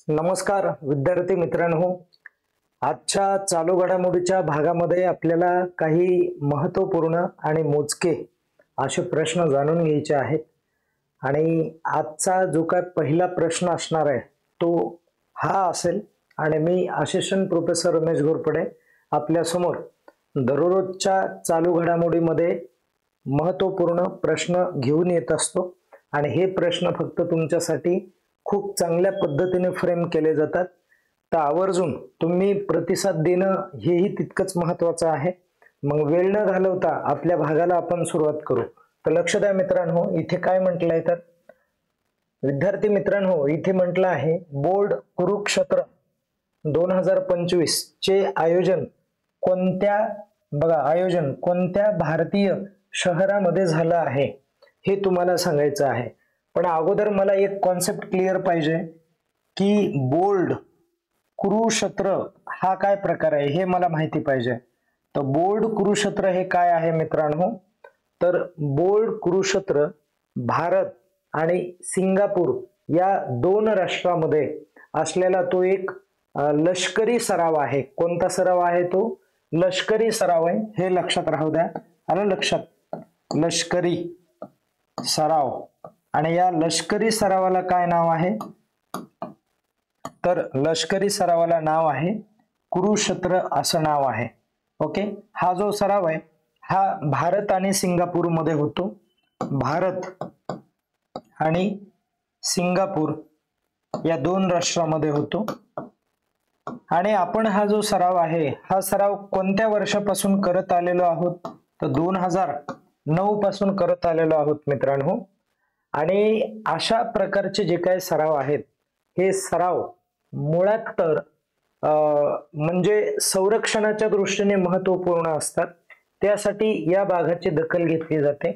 नमस्कार विद्यार्थी मित्रांनो, आजच्या चालू घडामोडीच्या भागामध्ये आपल्याला काही महत्त्वपूर्ण आणि मोजके असे प्रश्न जाणून घ्यायचे आहेत। आणि आजचा जो काय पहिला प्रश्न असणार आहे तो हा असेल आणि मी असिस्टंट प्रोफेसर रमेश घोरपडे आपल्या समोर दररोजच्या चालू घडामोडीमध्ये महत्त्वपूर्ण प्रश्न घेऊन येत असतो आणि हे प्रश्न फक्त तुमच्यासाठी खूप चांगल्या पद्धतीने फ्रेम केले जातात। तर आवर्जून तुम्ही प्रतिसाद देणं हेही तितकंच महत्त्वाचं आहे। मग वेळ न घालवता आपल्या भागाला आपण सुरुवात करू। तर लक्ष द्या मित्रांनो, इथे काय म्हटलंय तर विद्यार्थी मित्रांनो, इथे म्हटलं आहे बोर्ड कुरुक्षेत्र 2025 चे आयोजन कोणत्या भारतीय शहरामध्ये झालं आहे हे तुम्हाला सांगायचं आहे। पण अगोदर मला एक कॉन्सेप्ट क्लिअर पाहिजे की बोल्ड कुरुक्षेत्र हा काय प्रकार आहे हे मला माहिती पाहिजे। तर बोल्ड कुरुक्षेत्र हे काय आहे मित्रांनो, तर बोल्ड कुरुक्षेत्र भारत आणि सिंगापूर या दोन राष्ट्रांमध्ये असलेला तो एक लष्करी सराव आहे। कोणता सराव आहे तो? लष्करी सराव आहे, हे लक्षात राहू द्या। आलं लक्षात? लष्करी सराव। आणि या लष्करी सरावाला काय नाव आहे? तर लष्करी सरावाला नाव आहे कुरुक्षेत्र असं नाव आहे। ओके, हा जो सराव आहे हा भारत आणि सिंगापूर मध्ये होतो। भारत आणि सिंगापूर या दोन राष्ट्रांमध्ये होतो। आणि आपण हा जो सराव आहे हा सराव कोणत्या वर्षापासून करत आलेलो आहोत? तर 2009 पासून करत आलेलो आहोत मित्रांनो। आणि अशा प्रकारचे जे काही सराव आहेत हे सराव मुळात तर म्हणजे संरक्षणाच्या दृष्टीने महत्त्वपूर्ण असतात, त्यासाठी या भागाची दखल घेतली जाते।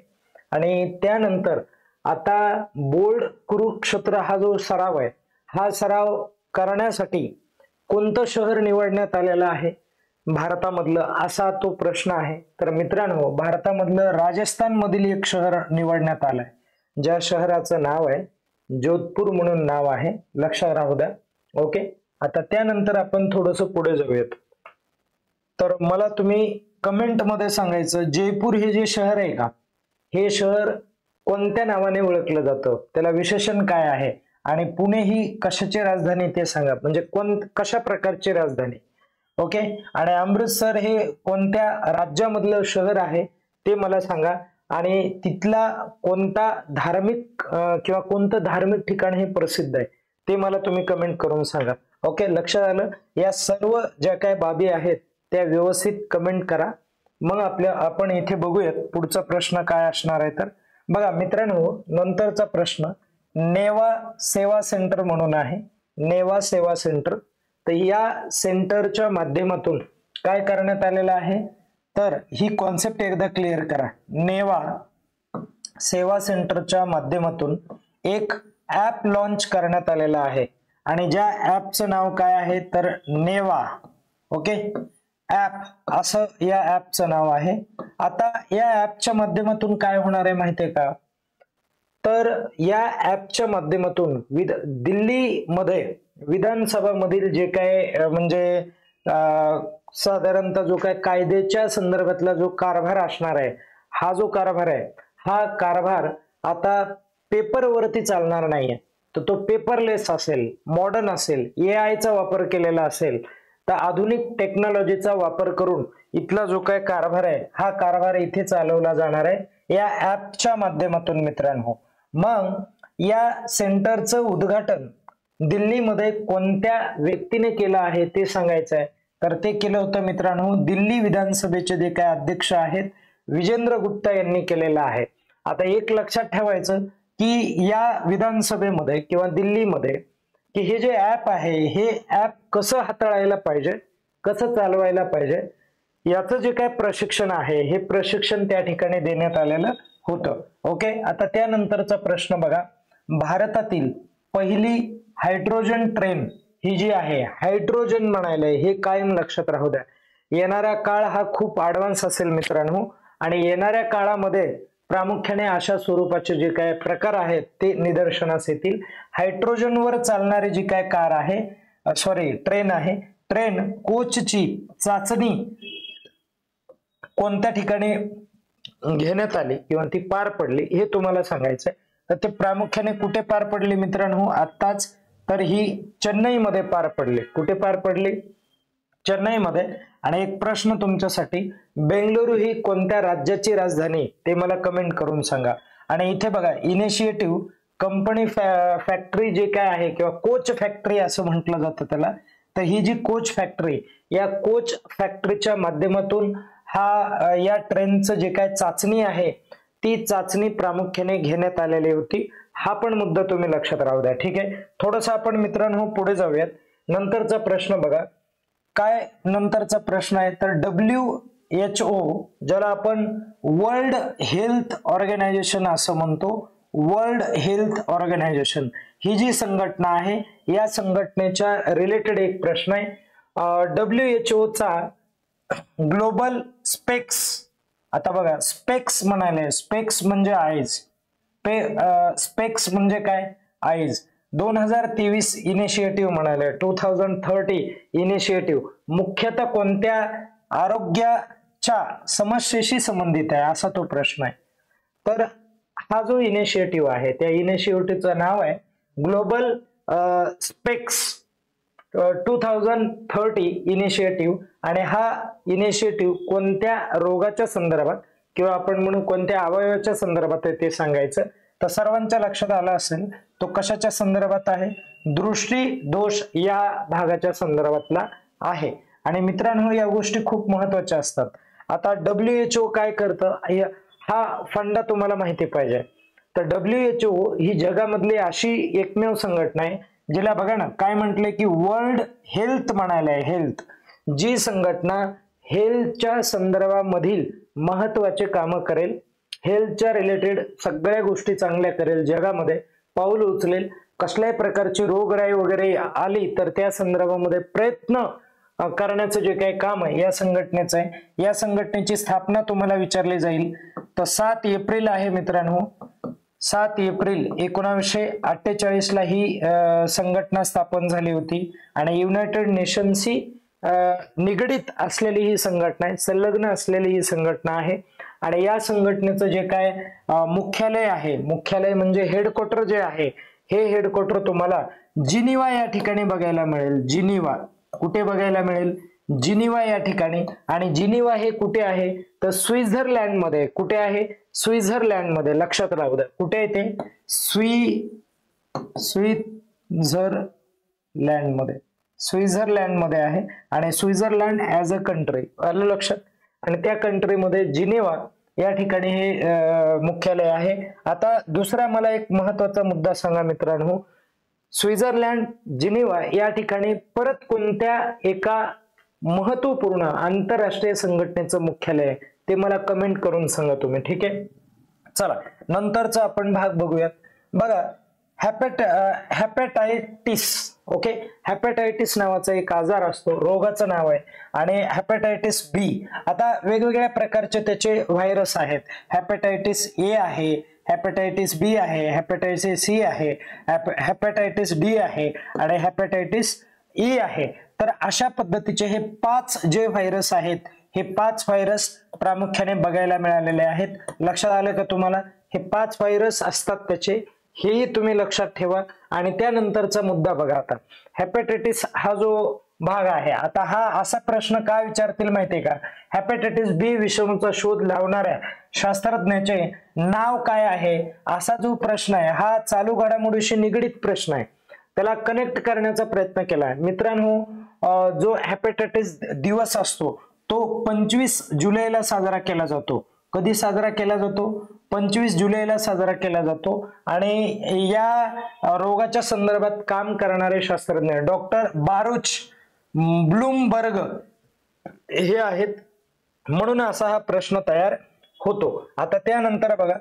आणि त्यानंतर आता बोल्ड कुरुक्षेत्र हा जो सराव आहे हा सराव करण्यासाठी कोणतं शहर निवडण्यात आलेलं आहे भारतामधलं, असा तो प्रश्न आहे। तर मित्रांनो, भारतामधलं राजस्थान मधील एक शहर निवडण्यात आलंय, ज्या शहराचं नाव आहे जोधपूर म्हणून नाव आहे, लक्षात राहू द्या। ओके, आता त्यानंतर आपण थोडस पुढे जाऊयात। तर मला तुम्ही कमेंट मध्ये सांगायचं जयपूर हे जे शहर आहे का, हे शहर कोणत्या नावाने ओळखलं जातं, त्याला विशेषण काय आहे? आणि पुणे ही कशाची राजधानी ते सांगा, म्हणजे कशा प्रकारची राजधानी। ओके, आणि अमृतसर हे कोणत्या राज्यामधलं शहर आहे ते मला सांगा। आणि तिथला कोणता धार्मिक किंवा कोणतं धार्मिक ठिकाण हे प्रसिद्ध आहे ते मला तुम्ही कमेंट करून सांगा। ओके, लक्षात आलं? या सर्व ज्या काही बाबी आहेत त्या व्यवस्थित कमेंट करा। मग आपण इथे बघूयात पुढचा प्रश्न काय असणार आहे। तर बघा मित्रांनो, नंतरचा प्रश्न नेवा सेवा सेंटर म्हणून आहे। नेवा सेवा सेंटर, तर या सेंटरच्या माध्यमातून काय करण्यात आलेलं आहे, तर ही कॉन्सेप्ट एकदा क्लिअर करा। नेवा सेवा सेंटरच्या माध्यमातून एक ऍप लॉन्च करण्यात आलेला आहे आणि ज्या ऍपचं नाव काय आहे तर नेवा। ओके, ऍप असं या ऍपचं नाव आहे। आता या ऍपच्या माध्यमातून काय होणार आहे माहितीये का, तर या ऍपच्या माध्यमातून दिल्लीमध्ये विधानसभा मधील जे काय म्हणजे साधारणतः जो काय कायद्याच्या संदर्भातला जो कारभार असणार आहे, हा जो कारभार आहे हा कारभार आता पेपर वरती चालणार नाहीये, तर तो पेपरलेस असेल, मॉडर्न असेल, AI चा वापर केलेला असेल। तर आधुनिक टेक्नॉलॉजीचा वापर करून इथला जो काय कारभार आहे हा कारभार इथे चालवला जाणार आहे या ऍपच्या माध्यमातून मित्रांनो। मग या सेंटरचं उद्घाटन दिल्लीमध्ये कोणत्या व्यक्तीने केलं आहे ते सांगायचं आहे। तर ते केलं होतं मित्रांनो दिल्ली विधानसभेचे जे काय अध्यक्ष आहेत विजेंद्र गुप्ता यांनी केलेलं आहे। आता एक लक्षात ठेवायचं की या विधानसभेमध्ये किंवा दिल्लीमध्ये की हे जे ऍप आहे हे ऍप कसं हाताळायला पाहिजे, कसं चालवायला पाहिजे, याचं जे काय प्रशिक्षण आहे हे प्रशिक्षण त्या ठिकाणी देण्यात आलेलं होतं। ओके, आता त्यानंतरचा प्रश्न बघा, भारतातील पहिली हायड्रोजन ट्रेन ही जी आहे, हायड्रोजन म्हणायला हे कायम लक्षात राहू द्या। येणारा काळ हा खूप ऍडव्हान्स असेल मित्रांनो, आणि येणाऱ्या काळामध्ये प्रामुख्याने अशा स्वरूपाचे जे काय प्रकार आहेत ते निदर्शनास येतील. हायड्रोजनवर चालणारी जी काय कार आहे, ट्रेन आहे, ट्रेन कोचची चाचणी कोणत्या ठिकाणी घेण्यात आली किंवा ती पार पडली हे तुम्हाला सांगायचंय. तर ते प्रामुख्याने कुठे पार पडली मित्रांनो आत्ताच, तर ही चेन्नईमध्ये पार पडली. कुठे पार पडली? चेन्नईमध्ये. आणि एक प्रश्न तुमच्यासाठी, बेंगळुरू ही कोणत्या राज्याची राजधानी ते मला कमेंट करून सांगा. आणि इथे बघा इनिशिएटिव्ह कंपनी फॅक्टरी जे काय आहे किंवा कोच फॅक्टरी असं म्हटलं जातं त्याला, तर ही जी कोच फॅक्टरी, या कोच फॅक्टरीच्या माध्यमातून हा या ट्रेनचं जे काय चाचणी आहे ती चाचणी प्रामुख्याने घेण्यात आलेली होती. हा पण मुद्दा तुम्ही लक्षात राहू द्या. ठीक आहे, थोडस आपण मित्रांनो पुढे जाऊयात. नंतरचा प्रश्न बघा काय नंतरचा प्रश्न आहे, तर WHO ज्याला आपण वर्ल्ड हेल्थ ऑर्गनायझेशन असं म्हणतो, वर्ल्ड हेल्थ ऑर्गनायझेशन ही जी संघटना आहे या संघटनेच्या रिलेटेड एक प्रश्न आहे. WHO चा ग्लोबल स्पेक्स, आता बघा स्पेक्स म्हणाले, स्पेक्स म्हणजे आईज, स्पेक्स म्हणजे काय? आईज. 2023 इनिशिएटिव्ह म्हणाले, 2030 इनिशिएटिव्ह मुख्यतः कोणत्या आरोग्याच्या समस्येशी संबंधित आहे असा तो प्रश्न आहे. तर हा जो इनिशिएटिव्ह आहे त्या इनिशिएटिव्हचं नाव आहे ग्लोबल स्पेक्स 2030 इनिशिएटिव्ह. आणि हा इनिशिएटिव्ह कोणत्या रोगाच्या संदर्भात किंवा आपण म्हणू कोणत्या अवयवाच्या संदर्भात आहे ते सांगायचं. तर सर्वांच्या लक्षात आला असेल तो कशाच्या संदर्भात आहे? दृष्टी दोष या भागाच्या संदर्भातला आहे. आणि मित्रांनो या गोष्टी खूप महत्वाच्या असतात. आता WHO काय करतं हा फंडा तुम्हाला माहिती पाहिजे. तर WHO ही जगामधली अशी एकमेव संघटना आहे जिला बघा ना काय म्हटलंय की वर्ल्ड हेल्थ म्हणायला आहे. हेल्थ, जी संघटना हेल्थच्या संदर्भामधील महत्वाचे कामं करेल, हेल्थच्या रिलेटेड सगळ्या गोष्टी चांगल्या करेल, जगामध्ये पाऊल उचलेल, कसल्याही प्रकारची रोगराई वगैरे आली तर त्या संदर्भामध्ये प्रयत्न करण्याचं जे काही काम आहे या संघटनेचं आहे. या संघटनेची स्थापना तुम्हाला विचारली जाईल तर 7 एप्रिल आहे मित्रांनो, 7 एप्रिल 1948 ला ही संघटना स्थापन झाली होती. आणि युनायटेड नेशनशी निगडीत असलेली ही संघटना आहे, संलग्न असलेली ही संघटना आहे. आणि या संघटनेचं जे काय मुख्यालय आहे, मुख्यालय म्हणजे हेडक्वार्टर जे आहे, हे हेडक्वार्टर तुम्हाला जिनिव्हा या ठिकाणी बघायला मिळेल. जिनिव्हा कुठे बघायला मिळेल? जिनिव्हा या ठिकाणी. आणि जिनिव्हा हे कुठे आहे? तर स्वित्झर्लंड मध्ये. कुठे आहे? स्वित्झर्लंड मध्ये. लक्षात राहू द्या कुठे आहे ते? स्वित्झर्लंड मध्ये, स्वित्झर्लंड मध्ये आहे. आणि स्वित्झर्लंड ऍज अ कंट्री आलं लक्षात. आणि त्या कंट्रीमध्ये जिनिव्हा या ठिकाणी हे मुख्यालय आहे. आता दुसरा मला एक महत्वाचा मुद्दा सांगा मित्रांनो, स्वित्झर्लंड जिनिव्हा या ठिकाणी परत कोणत्या एका महत्वपूर्ण आंतरराष्ट्रीय संघटनेचं मुख्यालय आहे ते मला कमेंट करून सांगा तुम्ही. ठीक आहे, चला नंतरचा आपण भाग बघूयात. बघा हेपॅटायटिस. ओके, हेपॅटायटिस नावाचा एक आजार असतो, रोगाचं नाव आहे. आणि हेपॅटायटिस बी, आता वेगवेगळ्या प्रकारचे त्याचे व्हायरस आहेत. हेपॅटायटिस ए आहे, हेपॅटायटिस बी आहे, हेपॅटायटिस सी आहे, हेपॅटायटिस डी आहे आणि हेपॅटायटिस ई आहे. तर अशा पद्धतीचे हे 5 जे व्हायरस आहेत, हे 5 व्हायरस प्रामुख्याने बघायला मिळालेले आहेत. लक्षात आलं का तुम्हाला? हे 5 व्हायरस असतात त्याचे, हेही तुम्ही लक्षात ठेवा. आणि त्यानंतरचा मुद्दा बघा. आता हेपॅटायटिस हा जो भाग आहे, आता हा असा प्रश्न काय विचारतील माहितीये का? हेपॅटायटिस बी विषाणूचा शोध लावणाऱ्या शास्त्रज्ञाचे नाव काय आहे, असा जो प्रश्न आहे हा चालू घडामोडीशी निगडीत प्रश्न आहे. त्याला कनेक्ट करण्याचा प्रयत्न केला मित्रांनो. जो हेपॅटायटिस दिवस असतो तो 25 जुलैला साजरा केला जातो. कधी साजरा केला जातो? 25 जुलैला साजरा केला जातो. आणि या रोगाच्या संदर्भात काम करणारे शास्त्रज्ञ डॉक्टर बारुच ब्लूमबर्ग हे आहेत, म्हणून असा हा प्रश्न तयार होतो. आता त्यानंतर बघा,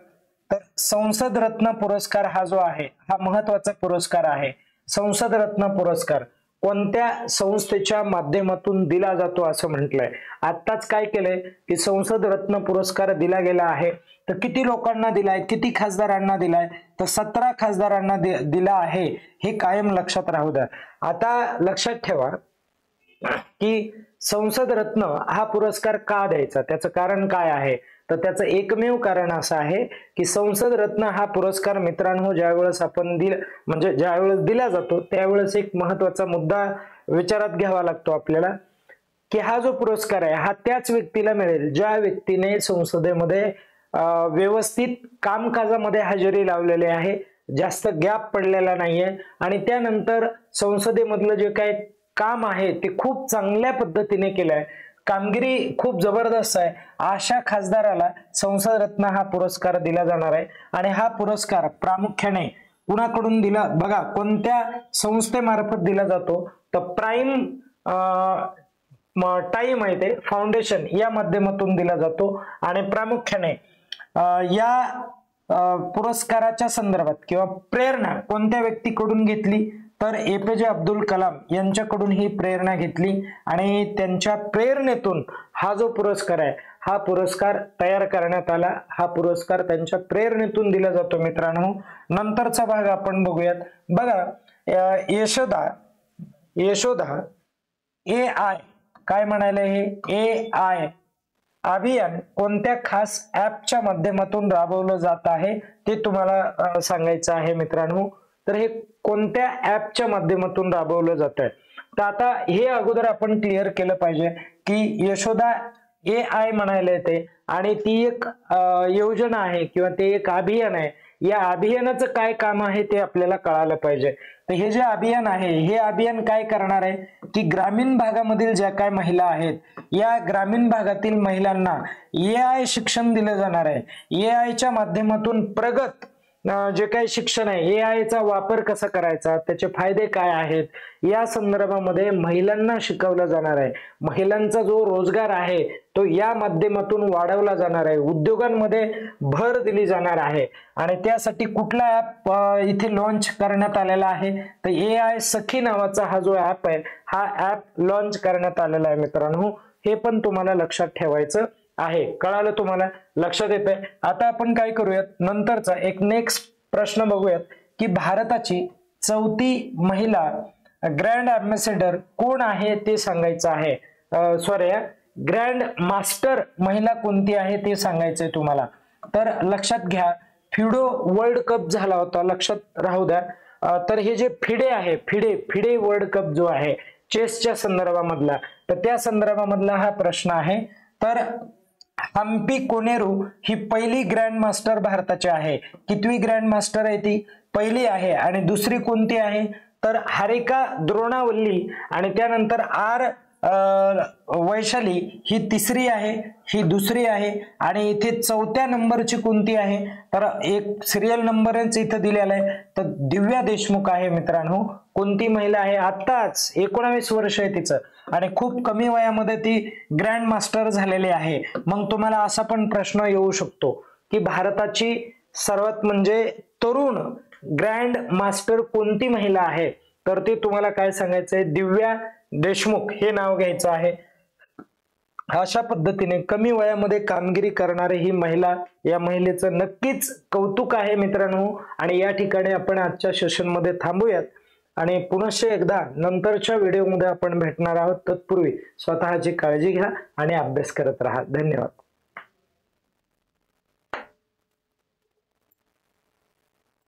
तर संसद रत्न पुरस्कार हा जो आहे हा महत्वाचा पुरस्कार आहे. संसद रत्न पुरस्कार कोणत्या संस्थेच्या माध्यमातून दिला जातो असं म्हटलंय. आत्ताच काय केलंय की संसद रत्न पुरस्कार दिला गेला आहे. तर किती लोकांना दिलाय, किती खासदारांना दिलाय, तर 17 खासदारांना दिला आहे. हे कायम लक्षात राहू द्या. आता लक्षात ठेवा की संसद रत्न हा पुरस्कार का द्यायचा, त्याचं कारण काय आहे. तर त्याचं एकमेव कारण असं आहे की संसद रत्न हा पुरस्कार मित्रांनो ज्यावेळेस आपण ज्यावेळेस दिला जातो त्यावेळेस एक महत्वाचा मुद्दा विचारात घ्यावा लागतो आपल्याला की हा जो पुरस्कार आहे हा त्याच व्यक्तीला मिळेल ज्या व्यक्तीने संसदेमध्ये व्यवस्थित कामकाजामध्ये हजेरी लावलेली आहे, जास्त गॅप पडलेला नाहीये आणि त्यानंतर संसदेमधलं जे काही काम आहे ते खूप चांगल्या पद्धतीने केलंय, कामगिरी खूप जबरदस्त आहे, अशा खासदाराला संसद रत्न हा पुरस्कार दिला जाणार आहे. आणि हा पुरस्कार प्रामुख्याने कुणाकडून दिला बघा, कोणत्या संस्थेमार्फत दिला जातो तर प्राईम टाइम आहे ते फाउंडेशन या माध्यमातून दिला जातो. आणि प्रामुख्याने या पुरस्काराच्या संदर्भात किंवा प्रेरणा कोणत्या व्यक्तीकडून घेतली तर APJ अब्दुल कलाम यांच्याकडून ही प्रेरणा घेतली आणि त्यांच्या प्रेरणेतून हा जो पुरस्कार आहे हा पुरस्कार तयार करण्यात आला. हा पुरस्कार त्यांच्या प्रेरणेतून दिला जातो मित्रांनो. नंतरचा भाग आपण बघूयात. बघा यशोदा AI काय म्हणाले, हे AI अभियान कोणत्या खास ऍपच्या माध्यमातून राबवलं जात आहे ते तुम्हाला सांगायचं आहे मित्रांनो. तर हे कोणत्या ऍपच्या माध्यमातून राबवलं जात आहे. तर आता हे अगोदर आपण क्लिअर केलं पाहिजे की यशोदा AI म्हणायला येते आणि ती एक योजना आहे किंवा ते एक अभियान आहे. या अभियानाचं काय काम आहे ते आपल्याला कळालं पाहिजे. तर हे जे अभियान आहे हे अभियान काय करणार आहे की ग्रामीण भागामधील ज्या काय महिला आहेत या ग्रामीण भागातील महिलांना AI शिक्षण दिलं जाणार आहे. AI च्या माध्यमातून प्रगत जे काही शिक्षण आहे, AI चा वापर कसा करायचा, त्याचे फायदे काय आहेत या संदर्भामध्ये महिलांना शिकवलं जाणार आहे. महिलांचा जो रोजगार आहे तो या माध्यमातून वाढवला जाणार आहे, उद्योगांमध्ये भर दिली जाणार आहे. आणि त्यासाठी कुठला ऍप इथे लॉन्च करण्यात आलेला आहे तर AI सखी नावाचा हा जो ऍप आहे हा ऍप लॉन्च करण्यात आलेला आहे मित्रांनो. हे पण तुम्हाला लक्षात ठेवायचं आहे. कळालं तुम्हाला, लक्षात येतंय. आता आपण काय करूयात, नंतरचा एक नेक्स्ट प्रश्न बघूयात की भारताची चौथी महिला ग्रँड अम्बॅसेडर कोण आहे ते सांगायचं आहे. ग्रँड मास्टर महिला कोणती आहे ते सांगायचंय तुम्हाला. तर लक्षात घ्या फिडो वर्ल्ड कप झाला होता, लक्षात राहू द्या. तर हे जे फिडे आहे, फिडे वर्ल्ड कप जो आहे चेसच्या संदर्भामधला, तर त्या संदर्भामधला हा प्रश्न आहे. तर हम्पी कोनेरू ही पहिली ग्रँड मास्टर भारताची आहे. कितवी ग्रँड मास्टर आहे ती, पहिली आहे. आणि दुसरी कोणती आहे तर हारिका द्रोणावल्ली आणि त्यानंतर वैशाली ही तिसरी आहे, ही दुसरी आहे. आणि इथे चौथ्या नंबरची कोणती आहे तर एक सिरियल नंबरच इथे दिलेला आहे तर दिव्या देशमुख आहे मित्रांनो. कोणती महिला आहे, आत्ताच 19 वर्ष आहे तिचं आणि खूप कमी वयामध्ये ती ग्रँड मास्टर झालेली आहे. मग तुम्हाला असा पण प्रश्न येऊ शकतो की भारताची सर्वात तरुण ग्रँड मास्टर कोणती महिला आहे तर ते तुम्हाला काय सांगायचंय, दिव्या देशमुख हे नाव घ्यायचं आहे. अशा पद्धतीने कमी वयामध्ये कामगिरी करणारी ही महिला, या महिलेचं नक्कीच कौतुक आहे मित्रांनो. आणि या ठिकाणी आपण आजच्या सेशन मध्ये थांबूयात आणि पुनश्च एकदा नंतरच्या व्हिडिओमध्ये आपण भेटणार आहोत. तत्पूर्वी स्वतःची काळजी घ्या आणि अभ्यास करत राहा. धन्यवाद.